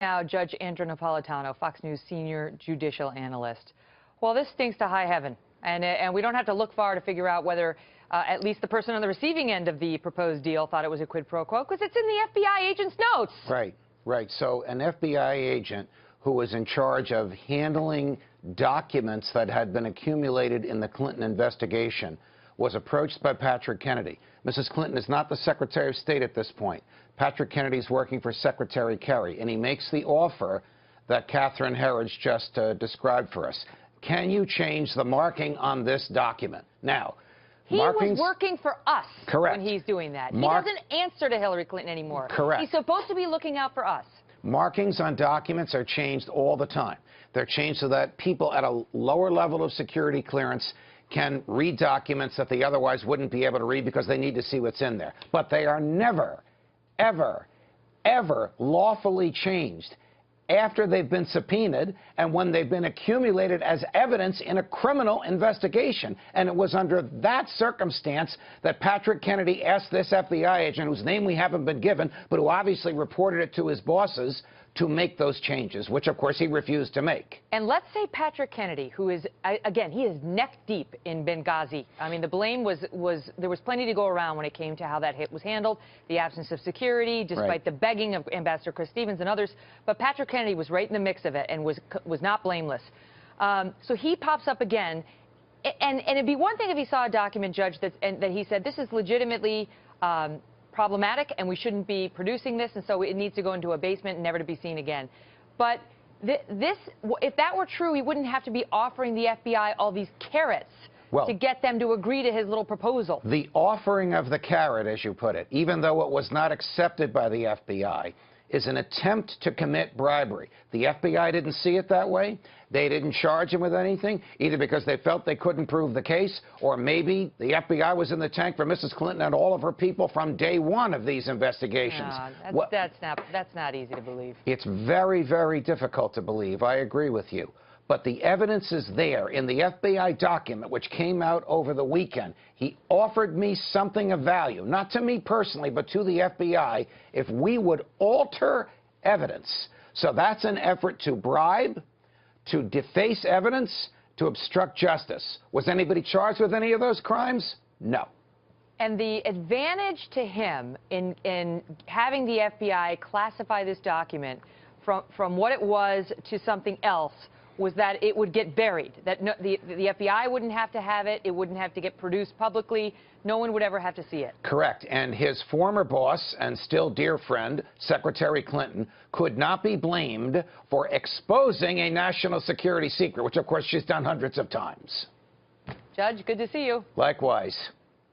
Now, Judge Andrew Napolitano, Fox News senior judicial analyst. Well, this stinks to high heaven, and we don't have to look far to figure out whether at least the person on the receiving end of the proposed deal thought it was a quid pro quo, because it's in the FBI agent's notes. Right. So an FBI agent who was in charge of handling documents that had been accumulated in the Clinton investigation was approached by Patrick Kennedy. Mrs. Clinton is not the Secretary of State at this point. Patrick Kennedy is working for Secretary Kerry, and he makes the offer that Catherine Herridge just described for us. Can you change the marking on this document? Now, he was working for us. Correct. When he's doing that. He doesn't answer to Hillary Clinton anymore. Correct. He's supposed to be looking out for us. Markings on documents are changed all the time. They're changed so that people at a lower level of security clearance can read documents that they otherwise wouldn't be able to read because they need to see what's in there. But they are never, ever, ever lawfully changed after they've been subpoenaed and when they've been accumulated as evidence in a criminal investigation. And it was under that circumstance that Patrick Kennedy asked this FBI agent, whose name we haven't been given, but who obviously reported it to his bosses, to make those changes, which, of course, he refused to make. And let's say Patrick Kennedy, who is, again, he is neck deep in Benghazi. I mean, the blame there was plenty to go around when it came to how that hit was handled, the absence of security, despite the begging of Ambassador Chris Stevens and others. But Patrick Kennedy was right in the mix of it and was not blameless. So he pops up again. And it'd be one thing if he saw a document, Judge, that he said, this is legitimately problematic and we shouldn't be producing this, and so it needs to go into a basement and never to be seen again. But if that were true, he wouldn't have to be offering the FBI all these carrots to get them to agree to his little proposal. The offering of the carrot, as you put it, even though it was not accepted by the FBI, is an attempt to commit bribery. The FBI didn't see it that way. They didn't charge him with anything, either because they felt they couldn't prove the case, or maybe the FBI was in the tank for Mrs. Clinton and all of her people from day one of these investigations. No, that's not easy to believe. It's very, very difficult to believe. I agree with you. But the evidence is there in the FBI document, which came out over the weekend. He offered me something of value, not to me personally, but to the FBI, if we would alter evidence. So that's an effort to bribe, to deface evidence, to obstruct justice. Was anybody charged with any of those crimes? No. And the advantage to him in having the FBI classify this document from what it was to something else was that it would get buried, that the FBI wouldn't have to have it, it wouldn't have to get produced publicly, no one would ever have to see it. Correct. And his former boss and still dear friend, Secretary Clinton, could not be blamed for exposing a national security secret, which, of course, she's done hundreds of times. Judge, good to see you. Likewise.